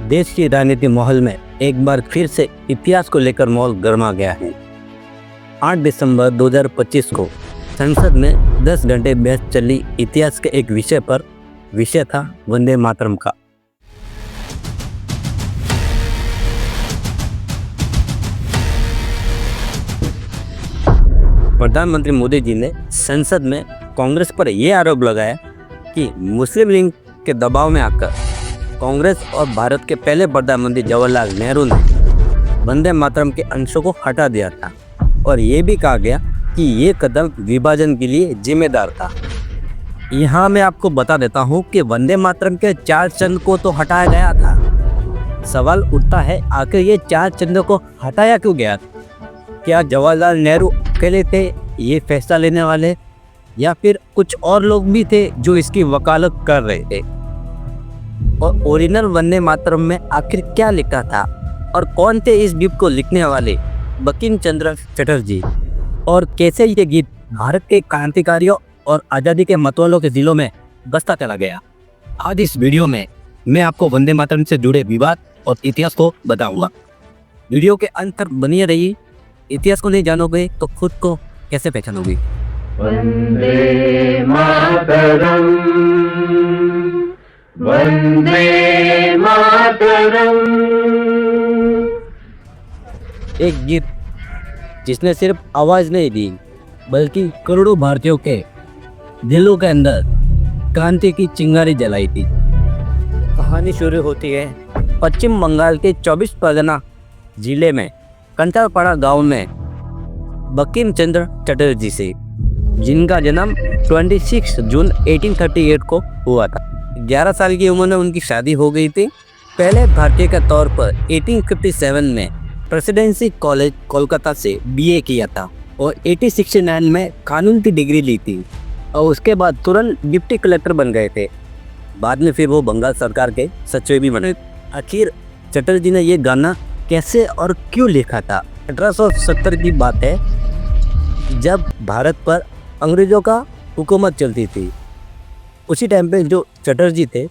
देश की राजनीति माहौल में एक बार फिर से इतिहास को लेकर माहौल गर्मा गया है। 8 दिसंबर 2025 को संसद में 10 घंटे बहस चली इतिहास के एक विषय पर। विषय था वंदे मातरम का। प्रधानमंत्री मोदी जी ने संसद में कांग्रेस पर यह आरोप लगाया कि मुस्लिम लीग के दबाव में आकर कांग्रेस और भारत के पहले प्रधानमंत्री जवाहरलाल नेहरू ने वंदे मातरम के अंशों को हटा दिया था और ये भी कहा गया कि ये कदम विभाजन के लिए जिम्मेदार था। यहाँ मैं आपको बता देता हूँ कि वंदे मातरम के 4 चंद को तो हटाया गया था। सवाल उठता है, आखिर ये 4 चंदों को हटाया क्यों गया? क्या जवाहरलाल नेहरू अकेले थे ये फैसला लेने वाले, या फिर कुछ और लोग भी थे जो इसकी वकालत कर रहे थे? और ओरिजिनल वंदे मातरम में आखिर क्या लिखा था और कौन थे इस गीत को लिखने वाले बंकिम चंद्र चटर्जी, और कैसे ये गीत भारत के क्रांतिकारियों और आज़ादी के मतवालों के दिलों में बसता चला गया? आज इस वीडियो में मैं आपको वंदे मातरम से जुड़े विवाद और इतिहास को बताऊंगा। वीडियो के अंत तक बनिए रहिए। इतिहास को नहीं जानोगे तो खुद को कैसे पहचानोगे? वंदे मातरम, वंदे मातरम। एक गीत जिसने सिर्फ आवाज नहीं दी बल्कि करोड़ों भारतीयों के दिलों के अंदर क्रांति की चिंगारी जलाई थी। कहानी शुरू होती है पश्चिम बंगाल के 24 परगना जिले में कंटारपाड़ा गांव में बंकिम चंद्र चटर्जी से, जिनका जन्म 26 जून 1838 को हुआ था। 11 साल की उम्र में उनकी शादी हो गई थी। पहले भारतीय के तौर पर 1857 में प्रेसिडेंसी कॉलेज कोलकाता से बीए किया था और 1869 में कानून की डिग्री ली थी और उसके बाद तुरंत डिप्टी कलेक्टर बन गए थे। बाद में फिर वो बंगाल सरकार के सचिव भी बने। आखिर चटर्जी ने ये गाना कैसे और क्यों लिखा था? 1870 की बात है, जब भारत पर अंग्रेज़ों का हुकूमत चलती थी। उसी टाइम पे जो चटर्जी थे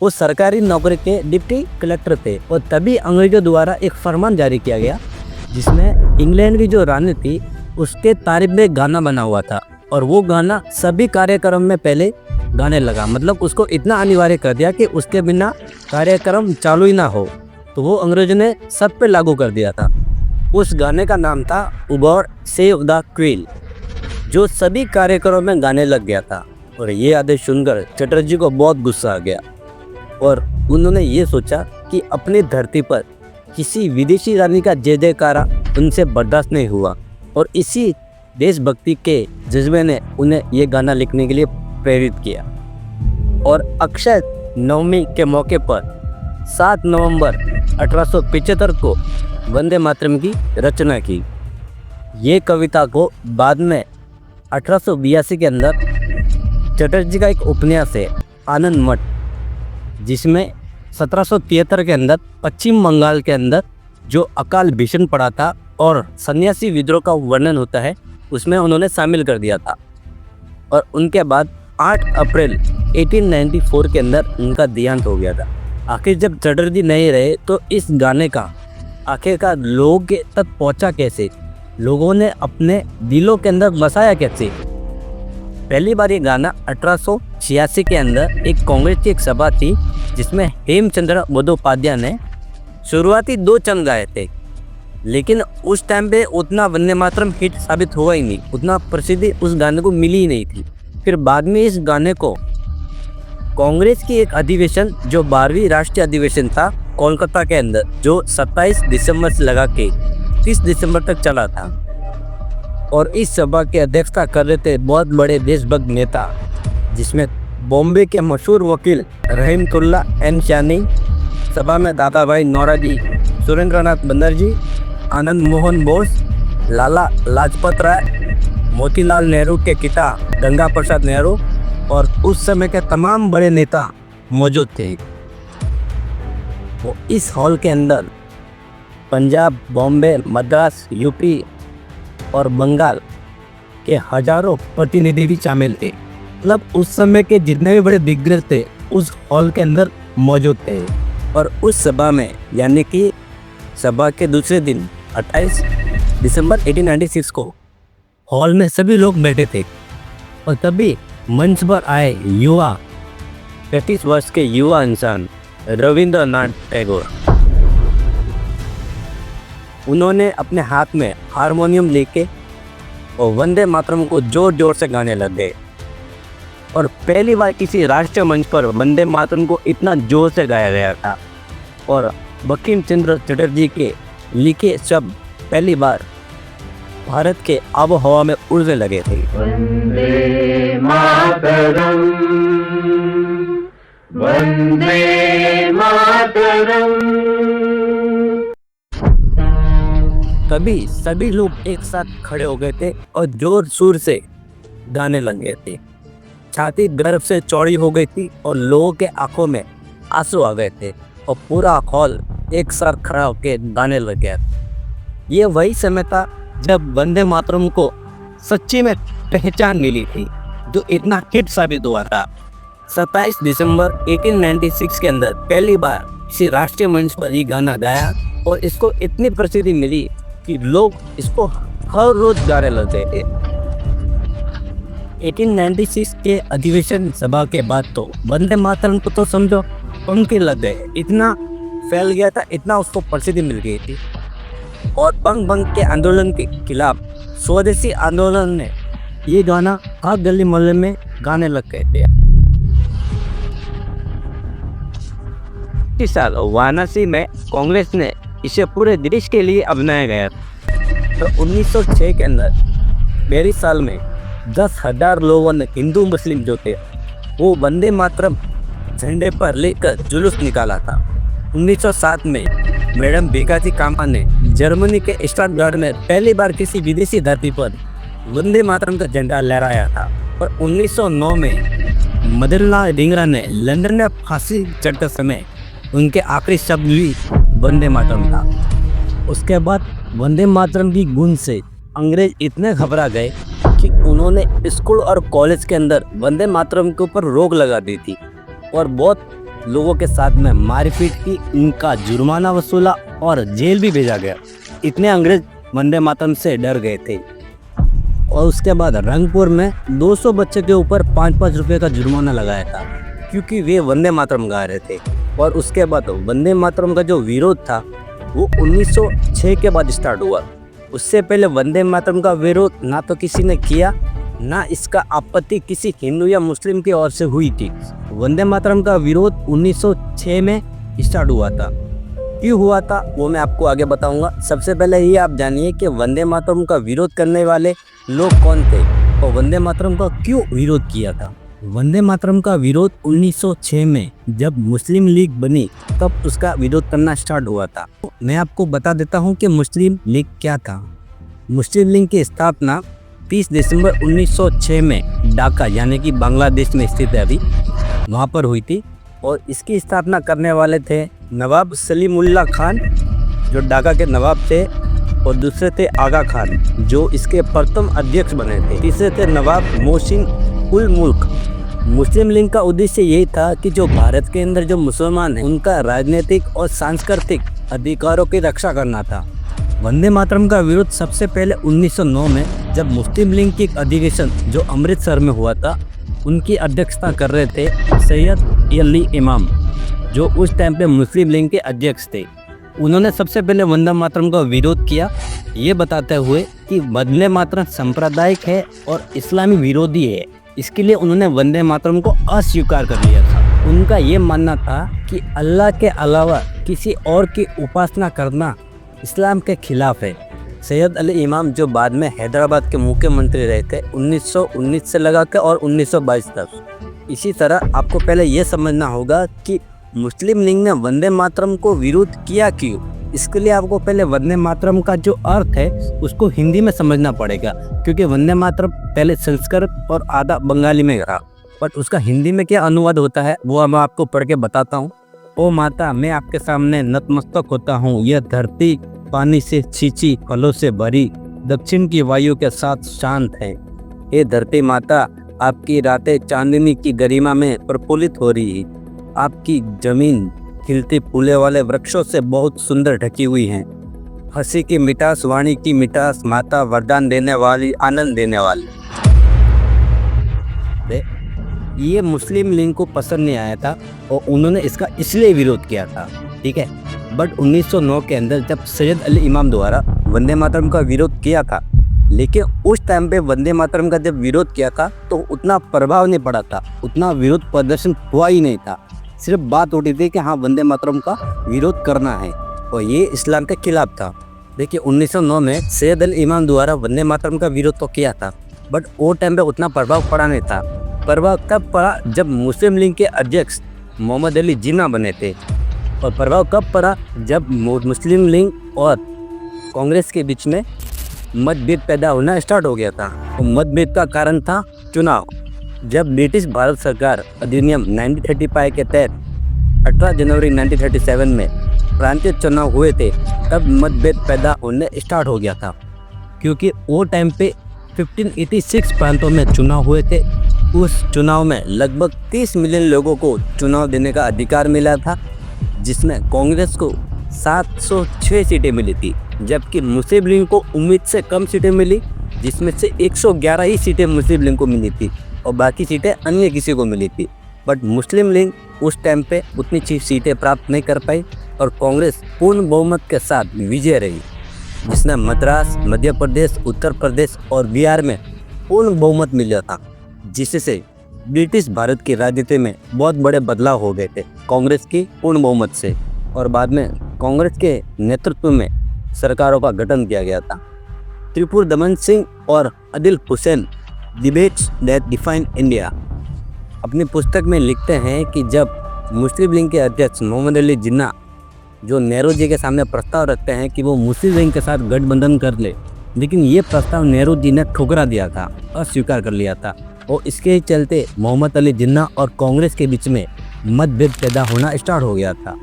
वो सरकारी नौकरी के डिप्टी कलेक्टर थे और तभी अंग्रेज़ों द्वारा एक फरमान जारी किया गया जिसमें इंग्लैंड की जो रानी थी उसके तारीफ में गाना बना हुआ था और वो गाना सभी कार्यक्रम में पहले गाने लगा। मतलब उसको इतना अनिवार्य कर दिया कि उसके बिना कार्यक्रम चालू ही ना हो, तो वो अंग्रेज़ों ने सब पे लागू कर दिया था। उस गाने का नाम था उबॉर सेव द क्वीन, जो सभी कार्यक्रमों में गाने लग गया था। और ये आदेश सुनकर चटर्जी को बहुत गुस्सा आ गया और उन्होंने ये सोचा कि अपनी धरती पर किसी विदेशी रानी का जय जयकारा उनसे बर्दाश्त नहीं हुआ और इसी देशभक्ति के जज्बे ने उन्हें ये गाना लिखने के लिए प्रेरित किया। और अक्षय नवमी के मौके पर 7 नवंबर 1875 को वंदे मातरम की रचना की। ये कविता को बाद में 1882 के अंदर चटर्जी का एक उपन्यास है आनंद मठ, जिसमें 1773 के अंदर पश्चिम बंगाल के अंदर जो अकाल भीषण पड़ा था और सन्यासी विद्रोह का वर्णन होता है, उसमें उन्होंने शामिल कर दिया था। और उनके बाद 8 अप्रैल 1894 के अंदर उनका देहांत हो गया था। आखिर जब चटर्जी नहीं रहे तो इस गाने का आखिरकार लोगों के तक पहुंचा कैसे? लोगों ने अपने दिलों के अंदर बसाया कैसे? पहली बार ये गाना 1886 के अंदर एक कांग्रेस की एक सभा थी जिसमें हेमचंद्र बंदोपाध्याय ने शुरुआती 2 चंद गाए थे, लेकिन उस टाइम पे उतना वंदे मातरम हिट साबित हुआ ही नहीं, उतना प्रसिद्धि उस गाने को मिली ही नहीं थी। फिर बाद में इस गाने को कांग्रेस की एक अधिवेशन, जो 12वीं राष्ट्रीय अधिवेशन था कोलकाता के अंदर, जो 27 दिसंबर से लगा के 30 दिसंबर तक चला था, और इस सभा की अध्यक्षता कर रहे थे बहुत बड़े देशभक्त नेता, जिसमें बॉम्बे के मशहूर वकील रहमतुल्ला एन शानी, सभा में दादा भाई नौरोजी, सुरेंद्रनाथ बनर्जी, आनंद मोहन बोस, लाला लाजपत राय, मोतीलाल नेहरू के पिता गंगा प्रसाद नेहरू और उस समय के तमाम बड़े नेता मौजूद थे। वो इस हॉल के अंदर पंजाब, बॉम्बे, मद्रास, यूपी और बंगाल के हजारों प्रतिनिधि भी शामिल थे। मतलब उस समय के जितने भी बड़े दिग्गज थे उस हॉल के अंदर मौजूद थे। और उस सभा में यानी कि सभा के दूसरे दिन 28 दिसंबर 1896 को हॉल में सभी लोग बैठे थे और तभी मंच पर आए युवा 35 वर्ष के युवा इंसान रविंद्रनाथ टैगोर। उन्होंने अपने हाथ में हारमोनियम लेके और वंदे मातरम को जोर जोर से गाने लग गए और पहली बार किसी राष्ट्रीय मंच पर वंदे मातरम को इतना जोर से गाया गया था और बंकिम चंद्र चटर्जी के लिखे शब्द पहली बार भारत के आबो हवा में उड़ने लगे थे। वंदे मातरम, वंदे मातरम। तभी सभी लोग एक साथ खड़े हो गए थे और जोर शोर से गाने लग गए थे। छाती गर्व से चौड़ी हो गई थी और लोगों के आंखों में आंसू आ गए थे और पूरा हॉल एक साथ खड़ा होकर गाने लग गया। ये वही समय था जब वंदे मातरम को सच्ची में पहचान मिली थी जो इतना हिट साबित हुआ था। 27 दिसंबर 1896 के अंदर पहली बार किसी राष्ट्रीय मंच पर ये गाना गाया और इसको इतनी प्रसिद्धि मिली कि लोग इसको हर रोज गाने लगते थे। 1896 के अधिवेशन सभा के बाद तो वंदे मातरम को तो समझो पंखे लग गए, इतना फैल गया था, इतना उसको प्रसिद्धि मिल गई थी। और बंग के आंदोलन के खिलाफ स्वदेशी आंदोलन ने ये गाना हर गली मोहल्ले में गाने लग गए थे। इस साल वाराणसी में कांग्रेस ने इसे पूरे देश के लिए अपनाया गया तो 1906 के अंदर मेरी साल में 10,000 लोगों ने हिंदू मुस्लिम जो थे वो वंदे मातरम झंडे पर लेकर जुलूस निकाला था। 1907 में मैडम भिकाजी कामा ने जर्मनी के स्टटगार्ट में पहली बार किसी विदेशी धरती पर वंदे मातरम का झंडा लहराया था और 1909 में मदनलाल धिंगरा ने लंदन में फांसी चढ़ते समय उनके आखिरी शब्द भी वंदे मातरम था। उसके बाद वंदे मातरम की गूंज से अंग्रेज इतने घबरा गए कि उन्होंने स्कूल और कॉलेज के अंदर वंदे मातरम के ऊपर रोक लगा दी थी और बहुत लोगों के साथ में मारपीट की, इनका जुर्माना वसूला और जेल भी भेजा गया। इतने अंग्रेज वंदे मातरम से डर गए थे। और उसके बाद रंगपुर में 200 बच्चे के ऊपर 5-5 रुपये का जुर्माना लगाया था क्योंकि वे वंदे मातरम गा रहे थे। और उसके बाद वंदे मातरम का जो विरोध था वो 1906 के बाद स्टार्ट हुआ। उससे पहले वंदे मातरम का विरोध ना तो किसी ने किया, ना इसका आपत्ति किसी हिंदू या मुस्लिम की ओर से हुई थी। वंदे मातरम का विरोध 1906 में स्टार्ट हुआ था। क्यों हुआ था वो मैं आपको आगे बताऊंगा। सबसे पहले ये आप जानिए कि वंदे मातरम का विरोध करने वाले लोग कौन थे और वंदे मातरम का क्यों विरोध किया था। वंदे मातरम का विरोध 1906 में जब मुस्लिम लीग बनी तब उसका विरोध करना स्टार्ट हुआ था। मैं आपको बता देता हूँ कि मुस्लिम लीग क्या था। मुस्लिम लीग की स्थापना 30 दिसंबर 1906 में ढाका यानी कि बांग्लादेश में स्थित है अभी, वहाँ पर हुई थी। और इसकी स्थापना करने वाले थे नवाब सलीमुल्लाह खान जो ढाका के नवाब थे और दूसरे थे आगा खान जो इसके प्रथम अध्यक्ष बने थे। तीसरे थे नवाब मोहसिन उल मुल्क। मुस्लिम लीग का उद्देश्य यही था कि जो भारत के अंदर जो मुसलमान हैं उनका राजनीतिक और सांस्कृतिक अधिकारों की रक्षा करना था। वंदे मातरम का विरोध सबसे पहले 1909 में जब मुस्लिम लीग की एक अधिवेशन जो अमृतसर में हुआ था उनकी अध्यक्षता कर रहे थे सैयद अली इमाम जो उस टाइम पे मुस्लिम लीग के अध्यक्ष थे। उन्होंने सबसे पहले वंदे मातरम का विरोध किया ये बताते हुए कि वंदे मातरम सांप्रदायिक है और इस्लामी विरोधी है। इसके लिए उन्होंने वंदे मातरम को अस्वीकार कर लिया था। उनका ये मानना था कि अल्लाह के अलावा किसी और की उपासना करना इस्लाम के खिलाफ है। सैयद अली इमाम जो बाद में हैदराबाद के मुख्यमंत्री रहे थे 1919 से लगा कर और 1922 तक। इसी तरह आपको पहले ये समझना होगा कि मुस्लिम लीग ने वंदे मातरम को विरोध किया क्यों। इसके लिए आपको पहले वंदे मातरम का जो अर्थ है उसको हिंदी में समझना पड़ेगा क्योंकि वंदे मातरम पहले संस्कृत और आधा बंगाली में रहा, बट उसका हिंदी में क्या अनुवाद होता है वो मैं आपको पढ़ के बताता हूँ। ओ माता, मैं आपके सामने नतमस्तक होता हूँ। यह धरती पानी से सींची फलों से भरी दक्षिण की वायु के साथ शांत है। ये धरती माता, आपकी रातें चांदनी की गरिमा में प्रफुल्लित हो रही है। आपकी जमीन खिलते फूले वाले वृक्षों से बहुत सुंदर ढकी हुई हैं। हंसी की मिठास, वाणी की मिठास, माता वरदान देने वाली, आनंद देने वाली। ये मुस्लिम लीग को पसंद नहीं आया था और उन्होंने इसका इसलिए विरोध किया था, ठीक है। बट 1909 के अंदर जब सैयद अली इमाम द्वारा वंदे मातरम का विरोध किया था, लेकिन उस टाइम पे वंदे मातरम का जब विरोध किया था तो उतना प्रभाव नहीं पड़ा था, उतना विरोध प्रदर्शन हुआ ही नहीं था। सिर्फ बात उठी थी कि हाँ वंदे मातरम का विरोध करना है और ये इस्लाम के खिलाफ था। देखिए 1909 में सैयद अली इमाम द्वारा वंदे मातरम का विरोध तो किया था, बट वो टाइम पे उतना प्रभाव पड़ा नहीं था। प्रभाव तब पड़ा जब मुस्लिम लीग के अध्यक्ष मोहम्मद अली जिन्ना बने थे। और प्रभाव कब पड़ा? जब मुस्लिम लीग और कांग्रेस के बीच में मतभेद पैदा होना स्टार्ट हो गया था। तो मतभेद का कारण था चुनाव। जब ब्रिटिश भारत सरकार अधिनियम 1935 के तहत 18 जनवरी 1937 में प्रांतीय चुनाव हुए थे, तब मतभेद पैदा होने स्टार्ट हो गया था, क्योंकि वो टाइम पे 1586 प्रांतों में चुनाव हुए थे। उस चुनाव में लगभग 30 मिलियन लोगों को चुनाव देने का अधिकार मिला था, जिसमें कांग्रेस को 706 सीटें मिली थी, जबकि मुस्लिम लीग को उम्मीद से कम सीटें मिली, जिसमें से 111 ही सीटें मुस्लिम लीग को मिली थी और बाकी सीटें अन्य किसी को मिली थी। बट मुस्लिम लीग उस टाइम पे उतनी सीटें प्राप्त नहीं कर पाई और कांग्रेस पूर्ण बहुमत के साथ विजय रही, जिसने मद्रास, मध्य प्रदेश, उत्तर प्रदेश और बिहार में पूर्ण बहुमत मिला था, जिससे ब्रिटिश भारत की राजनीति में बहुत बड़े बदलाव हो गए थे कांग्रेस की पूर्ण बहुमत से। और बाद में कांग्रेस के नेतृत्व में सरकारों का गठन किया गया था। त्रिपुर दमन सिंह और Adil Hussain debates that define India अपनी पुस्तक में लिखते हैं कि जब मुस्लिम लीग के अध्यक्ष मोहम्मद अली जिन्ना जो नेहरू जी के सामने प्रस्ताव रखते हैं कि वो मुस्लिम लीग के साथ गठबंधन कर ले, लेकिन ये प्रस्ताव नेहरू जी ने ठुकरा दिया था, अस्वीकार कर लिया था और इसके ही चलते मोहम्मद अली जिन्ना और कांग्रेस के बीच में मतभेद पैदा होना स्टार्ट हो गया था।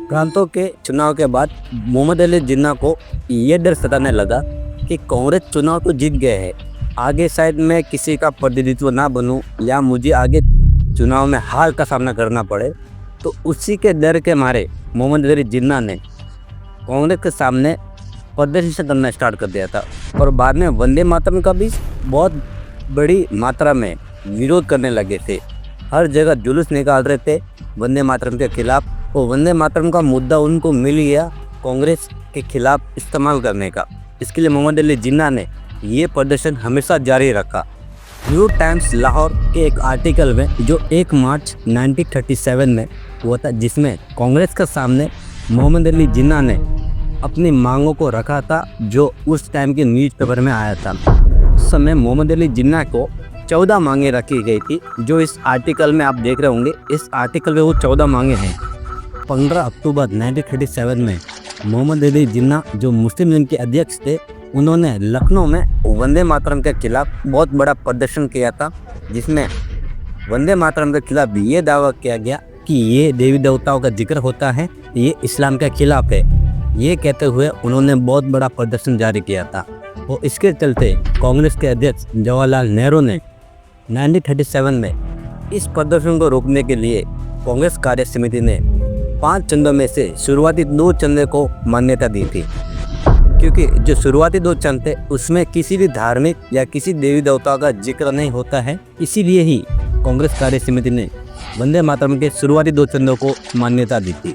प्रांतों के चुनाव के बाद मोहम्मद अली जिन्ना को ये डर सताने लगा कि कांग्रेस चुनाव तो जीत गए हैं, आगे शायद मैं किसी का प्रतिनिधित्व ना बनूं या मुझे आगे चुनाव में हार का सामना करना पड़े। तो उसी के डर के मारे मोहम्मद अली जिन्ना ने कांग्रेस के सामने प्रदर्शन करना स्टार्ट कर दिया था और बाद में वंदे मातरम का भी बहुत बड़ी मात्रा में विरोध करने लगे थे। हर जगह जुलूस निकाल रहे थे वंदे मातरम के खिलाफ और वंदे मातरम का मुद्दा उनको मिल गया कांग्रेस के खिलाफ इस्तेमाल करने का। इसके लिए मोहम्मद अली जिन्ना ने ये प्रदर्शन हमेशा जारी रखा। न्यू टाइम्स लाहौर के एक आर्टिकल में जो 1 मार्च 1937 में हुआ था, जिसमें कांग्रेस के सामने मोहम्मद अली जिन्ना ने अपनी मांगों को रखा था, जो उस टाइम के न्यूज़पेपर में आया था। उस समय मोहम्मद अली जिन्ना को 14 मांगे रखी गई थी, जो इस आर्टिकल में आप देख रहे होंगे। इस आर्टिकल में वो 14 मांगे हैं। 15 अक्टूबर 1937 में मोहम्मद अली जिन्ना जो मुस्लिम लीग के अध्यक्ष थे, उन्होंने लखनऊ में वंदे मातरम के खिलाफ बहुत बड़ा प्रदर्शन किया था, जिसमें वंदे मातरम के खिलाफ ये दावा किया गया कि ये देवी देवताओं का जिक्र होता है, ये इस्लाम के खिलाफ है। ये कहते हुए उन्होंने बहुत बड़ा प्रदर्शन जारी किया था और इसके चलते कांग्रेस के अध्यक्ष जवाहरलाल नेहरू ने 1937 में इस प्रदर्शन को रोकने के लिए कांग्रेस कार्य समिति ने 5 चंदों में से शुरुआती 2 चंदे को मान्यता दी थी, क्योंकि जो शुरुआती 2 चंद थे उसमें किसी भी धार्मिक या किसी देवी देवता का जिक्र नहीं होता है। इसीलिए ही कांग्रेस कार्य समिति ने वंदे मातरम के शुरुआती 2 चंदों को मान्यता दी थी।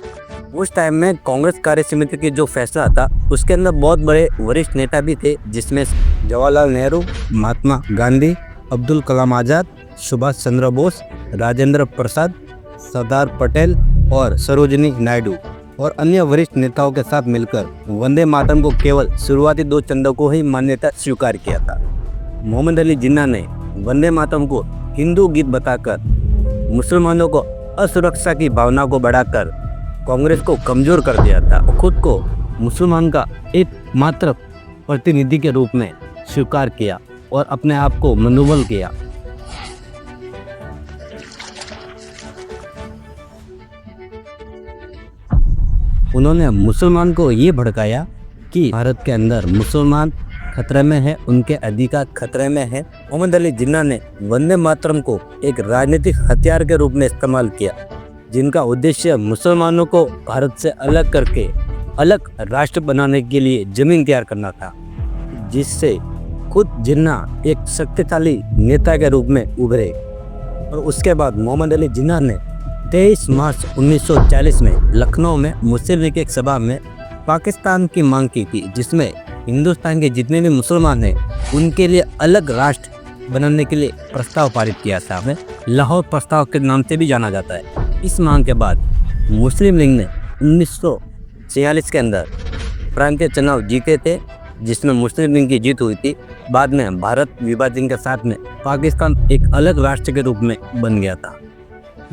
उस टाइम में कांग्रेस कार्य समिति की जो फैसला था उसके अंदर बहुत बड़े वरिष्ठ नेता भी थे, जिसमें जवाहरलाल नेहरू, महात्मा गांधी, अब्दुल कलाम आज़ाद, सुभाष चंद्र बोस, राजेंद्र प्रसाद, सरदार पटेल और सरोजिनी नायडू और अन्य वरिष्ठ नेताओं के साथ मिलकर वंदे मातरम को केवल शुरुआती 2 चंदों को ही मान्यता स्वीकार किया था। मोहम्मद अली जिन्ना ने वंदे मातरम को हिंदू गीत बताकर मुसलमानों को असुरक्षा की भावना को बढ़ाकर कांग्रेस को कमजोर कर दिया था और खुद को मुसलमान का एकमात्र प्रतिनिधि के रूप में स्वीकार किया और अपने आप को मनोबल किया। उन्होंने मुसलमान को ये भड़काया कि भारत के अंदर मुसलमान खतरे में है, उनके अधिकार खतरे में है। मोहम्मद अली जिन्ना ने वंदे मातरम को एक राजनीतिक हथियार के रूप में इस्तेमाल किया जिनका उद्देश्य मुसलमानों को भारत से अलग करके अलग राष्ट्र बनाने के लिए जमीन तैयार करना था, जिससे खुद जिन्ना एक शक्तिशाली नेता के रूप में उभरे। और उसके बाद मोहम्मद अली जिन्ना ने 23 मार्च 1940 में लखनऊ में मुस्लिम लीग की एक सभा में पाकिस्तान की मांग की थी, जिसमें हिंदुस्तान के जितने भी मुसलमान हैं उनके लिए अलग राष्ट्र बनाने के लिए प्रस्ताव पारित किया था। हमें लाहौर प्रस्ताव के नाम से भी जाना जाता है। इस मांग के बाद मुस्लिम लीग ने 1946 के अंदर प्रांतीय चुनाव जीते थे, जिसमें मुस्लिम लीग की जीत हुई थी। बाद में भारत विभाजन के साथ में पाकिस्तान एक अलग राष्ट्र के रूप में बन गया था।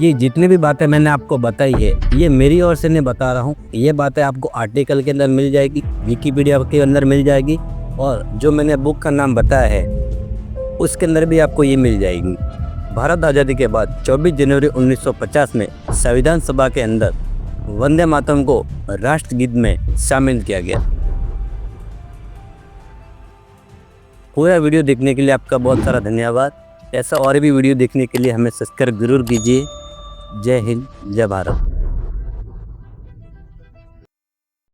ये जितनी भी बातें मैंने आपको बताई है, ये मेरी ओर से नहीं बता रहा हूँ। ये बातें आपको आर्टिकल के अंदर मिल जाएगी, विकिपीडिया के अंदर मिल जाएगी, और जो मैंने बुक का नाम बताया है उसके अंदर भी आपको ये मिल जाएगी। भारत आज़ादी के बाद 24 जनवरी 1950 में संविधान सभा के अंदर वंदे मातरम को राष्ट्रगीत में शामिल किया गया। पूरा वीडियो देखने के लिए आपका बहुत सारा धन्यवाद। ऐसा और भी वीडियो देखने के लिए हमें सब्सक्राइब जरूर कीजिए। जय हिंद, जय भारत।